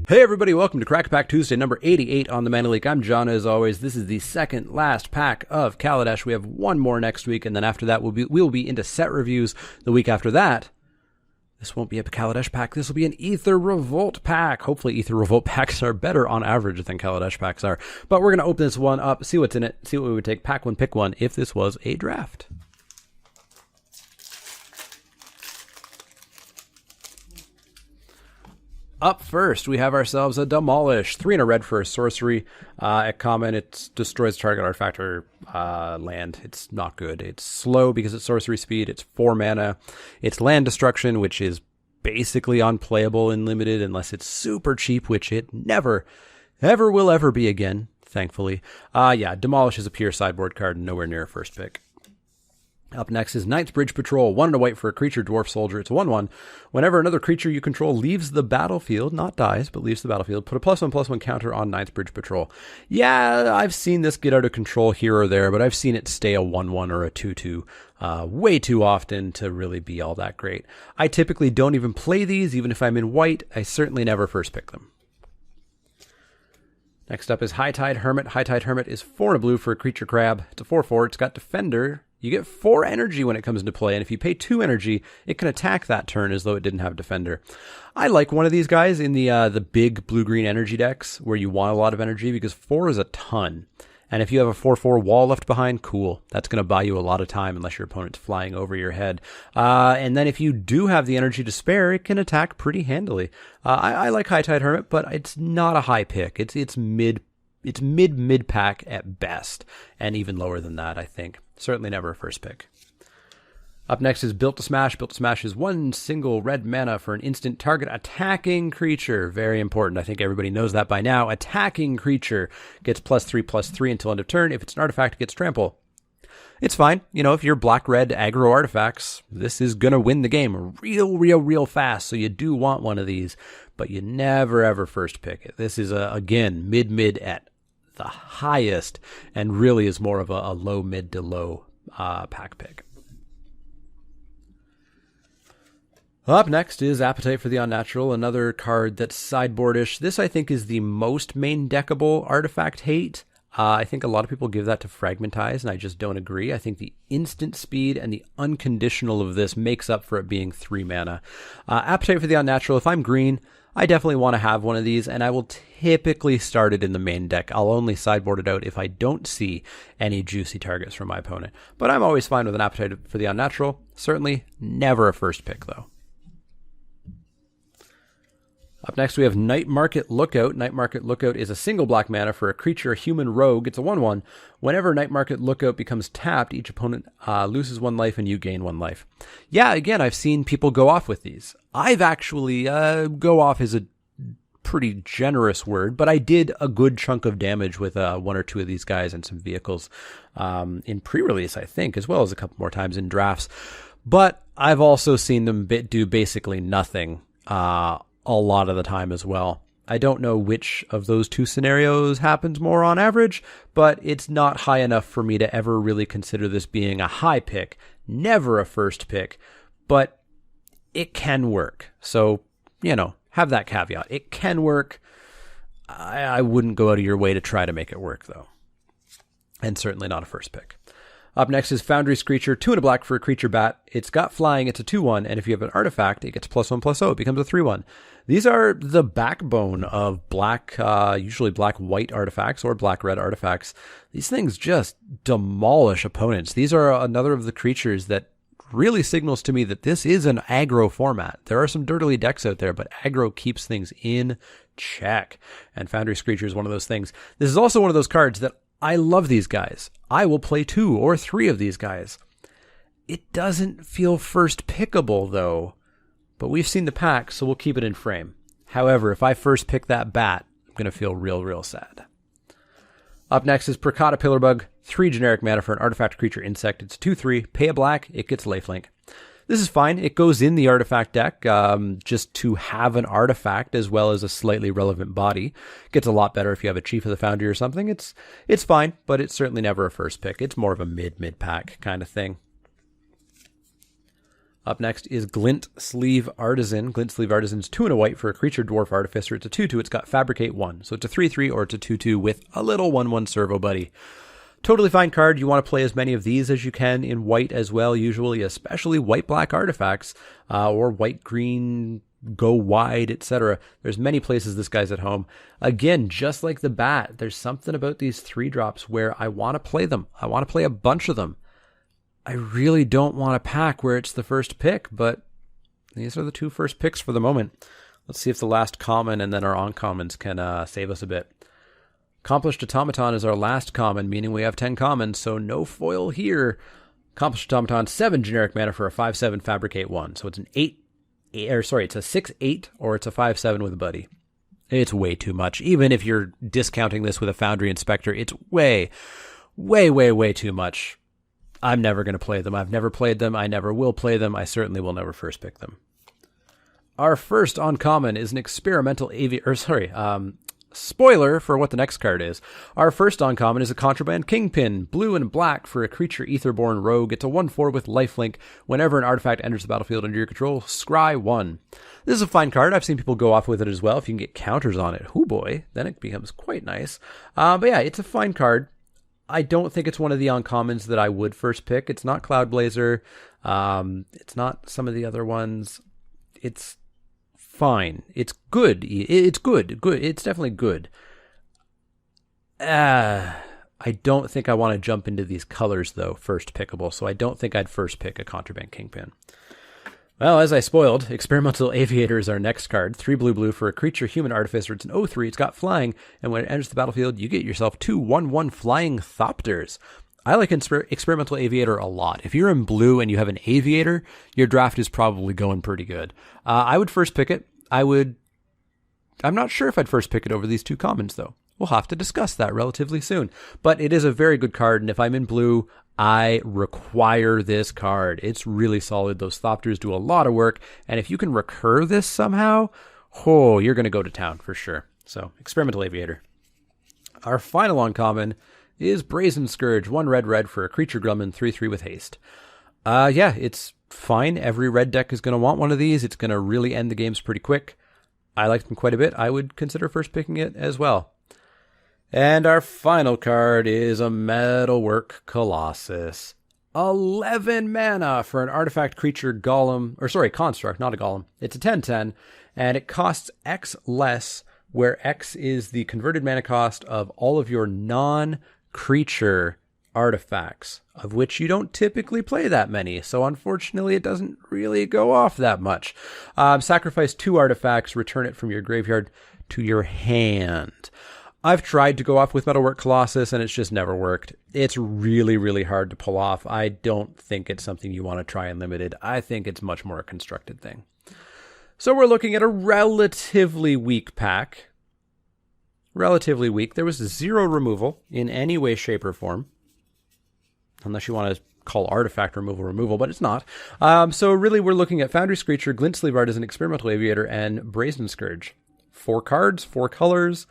Hey everybody, welcome to Crack Pack Tuesday, number 88 on the Mana League. I'm John, as always. This is the second last pack of Kaladesh. We have one more next week, and then after that we'll be into set reviews. The week after that, this won't be a Kaladesh pack. This will be an Aether Revolt pack. Hopefully Aether Revolt packs are better on average than Kaladesh packs are. But we're going to open this one up, see what's in it, see what we would take, pack one, pick one, if this was a draft. Up first, we have ourselves a Demolish. 3 and a red for a sorcery. At common, it destroys target artifact or land. It's not good. It's slow because it's sorcery speed. It's 4 mana. It's land destruction, which is basically unplayable in limited unless it's super cheap, which it never, ever will ever be again, thankfully. Yeah, Demolish is a pure sideboard card and nowhere near a first pick. Up next is Knightsbridge Patrol. 1 and a white for a creature, dwarf soldier. It's a 1/1. Whenever another creature you control leaves the battlefield, not dies, but leaves the battlefield, put a +1/+1 counter on Knightsbridge Patrol. Yeah, I've seen this get out of control here or there, but I've seen it stay a 1/1 or a 2/2 way too often to really be all that great. I typically don't even play these, even if I'm in white. I certainly never first pick them. Next up is Hightide Hermit. Hightide Hermit is 4 and a blue for a creature crab. It's a 4/4. It's got Defender. You get 4 energy when it comes into play, and if you pay 2 energy, it can attack that turn as though it didn't have Defender. I like one of these guys in the big blue-green energy decks where you want a lot of energy because 4 is a ton. And if you have a 4/4 wall left behind, cool. That's going to buy you a lot of time unless your opponent's flying over your head. And then if you do have the energy to spare, it can attack pretty handily. I like Hightide Hermit, but it's not a high pick. It's mid pack at best, and even lower than that, I think. Certainly never a first pick. Up next is Built to Smash. Built to Smash is 1 single red mana for an instant target attacking creature. Very important. I think everybody knows that by now. Attacking creature gets +3/+3 until end of turn. If it's an artifact, it gets trample. It's fine. You know, if you're black-red aggro artifacts, this is going to win the game real fast. So you do want one of these, but you never ever first pick it. This is, again, mid at the highest, and really is more of a low mid to low pack pick. Up next is Appetite for the Unnatural, another card that's sideboardish. This, I think, is the most main deckable artifact hate. I think a lot of people give that to Fragmentize, and I just don't agree. I think the instant speed and the unconditional of this makes up for it being 3 mana. Appetite for the Unnatural, if I'm green, I definitely want to have one of these, and I will typically start it in the main deck. I'll only sideboard it out if I don't see any juicy targets from my opponent. But I'm always fine with an Appetite for the Unnatural. Certainly never a first pick, though. Up next, we have Night Market Lookout. Night Market Lookout is a single black mana for a creature, a human rogue. It's a 1/1. Whenever Night Market Lookout becomes tapped, each opponent loses 1 life and you gain 1 life. Yeah, again, I've seen people go off with these. I've actually, go off is a pretty generous word, but I did a good chunk of damage with 1 or 2 of these guys and some vehicles in pre-release, I think, as well as a couple more times in drafts. But I've also seen them do basically nothing a lot of the time as well. I don't know which of those 2 scenarios happens more on average, but it's not high enough for me to ever really consider this being a high pick. Never a first pick, but it can work. So, you know, have that caveat. It can work. I wouldn't go out of your way to try to make it work, though. And certainly not a first pick. Up next is Foundry Screecher, 2 and a black for a creature bat. It's got flying, it's a 2/1, and if you have an artifact, it gets +1/+0. It becomes a 3/1. These are the backbone of black, usually black-white artifacts or black-red artifacts. These things just demolish opponents. These are another of the creatures that really signals to me that this is an aggro format. There are some dirtily decks out there, but aggro keeps things in check. And Foundry Screecher is one of those things. This is also one of those cards that I love these guys. I will play 2 or 3 of these guys. It doesn't feel first pickable, though. But we've seen the pack, so we'll keep it in frame. However, if I first pick that bat, I'm going to feel real sad. Up next is Prakata Pillarbug. 3 generic mana for an artifact creature insect. It's 2/3. Pay a black, it gets lifelink. This is fine. It goes in the artifact deck just to have an artifact as well as a slightly relevant body. Gets a lot better if you have a Chief of the Foundry or something. It's fine, but it's certainly never a first pick. It's more of a mid pack kind of thing. Up next is Glint Sleeve Artisan. Glint Sleeve Artisan's 2 and a white for a creature dwarf artificer. It's a 2/2. It's got Fabricate 1. So it's a 3/3 or it's a 2/2 with a little 1/1 servo buddy. Totally fine card. You want to play as many of these as you can in white as well, usually, especially white-black artifacts or white-green, go wide, etc. There's many places this guy's at home. Again, just like the bat, there's something about these 3-drops where I want to play them. I want to play a bunch of them. I really don't want a pack where it's the first pick, but these are the 2 first picks for the moment. Let's see if the last common and then our uncommons can save us a bit. Accomplished Automaton is our last common, meaning we have 10 commons, so no foil here. Accomplished Automaton, 7 generic mana for a 5/7 Fabricate 1. So it's an it's a 6/8 or it's a 5/7 with a buddy. It's way too much. Even if you're discounting this with a Foundry Inspector, it's way, way, way, way too much. I'm never going to play them. I've never played them. I never will play them. I certainly will never first pick them. Our first uncommon is an experimental spoiler for what the next card is. Our first uncommon is a Contraband Kingpin, blue and black for a creature Etherborn Rogue. It's a 1/4 with lifelink. Whenever an artifact enters the battlefield under your control, scry 1. This is a fine card. I've seen people go off with it as well. If you can get counters on it, oh boy, then it becomes quite nice. But yeah, it's a fine card. I don't think it's one of the uncommons that I would first pick. It's not Cloudblazer. It's not some of the other ones. It's fine. It's good. It's good. Good. It's definitely good. I don't think I want to jump into these colors, though, first pickable, so I don't think I'd first pick a Contraband Kingpin. Well, as I spoiled, Experimental Aviator is our next card. 3 blue for a creature human artificer. It's an 0/3. It's got flying, and when it enters the battlefield, you get yourself 2 1/1 flying Thopters. I like Experimental Aviator a lot. If you're in blue and you have an Aviator, your draft is probably going pretty good. I would first pick it. I'm not sure if I'd first pick it over these 2 commons, though. We'll have to discuss that relatively soon. But it is a very good card, and if I'm in blue, I require this card. It's really solid. Those Thopters do a lot of work, and if you can recur this somehow, you're going to go to town for sure. So, Experimental Aviator. Our final uncommon is Brazen Scourge, 1 red for a creature gremlin, 3/3 with haste. Yeah, it's fine. Every red deck is going to want one of these. It's going to really end the games pretty quick. I like them quite a bit. I would consider first picking it as well. And our final card is a Metalwork Colossus. 11 mana for an artifact creature construct, not a golem. It's a 10/10, and it costs X less, where X is the converted mana cost of all of your non-creature artifacts, of which you don't typically play that many, so unfortunately it doesn't really go off that much. Sacrifice 2 artifacts, return it from your graveyard to your hand. I've tried to go off with Metalwork Colossus, and it's just never worked. It's really, really hard to pull off. I don't think it's something you want to try in Limited. I think it's much more a constructed thing. So we're looking at a relatively weak pack. Relatively weak. There was 0 removal in any way, shape, or form. Unless you want to call artifact removal, but it's not. So really we're looking at Foundry Screecher, Glint Sleeve Artisan, Experimental Aviator, and Brazen Scourge. 4 cards, 4 colors.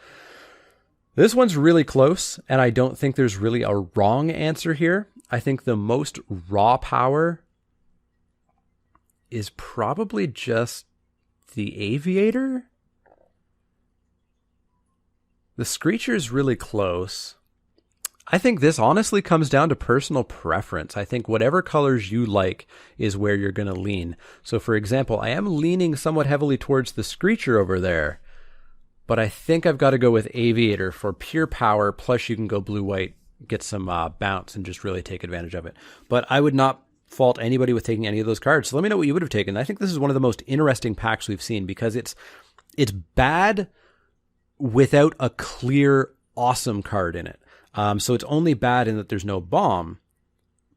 This one's really close, and I don't think there's really a wrong answer here. I think the most raw power is probably just the Aviator. The Screecher's really close. I think this honestly comes down to personal preference. I think whatever colors you like is where you're going to lean. So for example, I am leaning somewhat heavily towards the Screecher over there, but I think I've got to go with Aviator for pure power, plus you can go blue-white, get some bounce, and just really take advantage of it. But I would not fault anybody with taking any of those cards. So let me know what you would have taken. I think this is one of the most interesting packs we've seen because it's bad without a clear, awesome card in it. So it's only bad in that there's no bomb.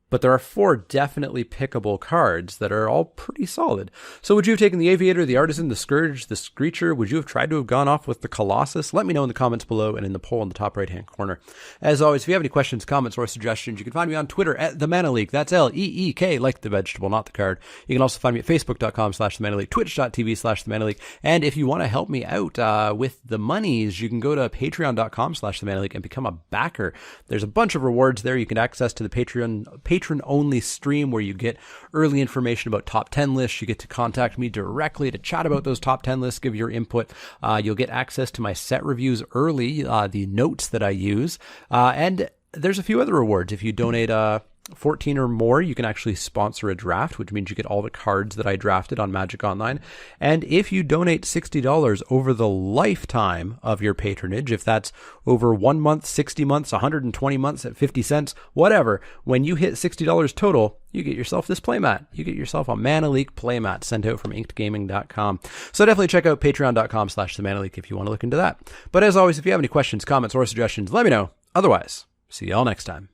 But there are 4 definitely pickable cards that are all pretty solid. So would you have taken the Aviator, the Artisan, the Scourge, the Screecher? Would you have tried to have gone off with the Colossus? Let me know in the comments below and in the poll in the top right-hand corner. As always, if you have any questions, comments, or suggestions, you can find me on Twitter at The Mana Leak. That's L-E-E-K, like the vegetable, not the card. You can also find me at facebook.com/The Mana Leak, twitch.tv/The Mana Leak. And if you want to help me out with the monies, you can go to patreon.com/The Mana Leak and become a backer. There's a bunch of rewards there. You can access to the Patreon patron-only stream where you get early information about top 10 lists. You get to contact me directly to chat about those top 10 lists, give your input. You'll get access to my set reviews early, the notes that I use, and there's a few other rewards. If you donate 14 or more, you can actually sponsor a draft, which means you get all the cards that I drafted on Magic Online. And if you donate $60 over the lifetime of your patronage, if that's over 1 month, 60 months, 120 months at 50 cents, whatever, when you hit $60 total, you get yourself this playmat. You get yourself a Mana Leak playmat sent out from inkedgaming.com. So definitely check out patreon.com/themanaleak if you want to look into that. But as always, if you have any questions, comments, or suggestions, let me know. Otherwise, see y'all next time.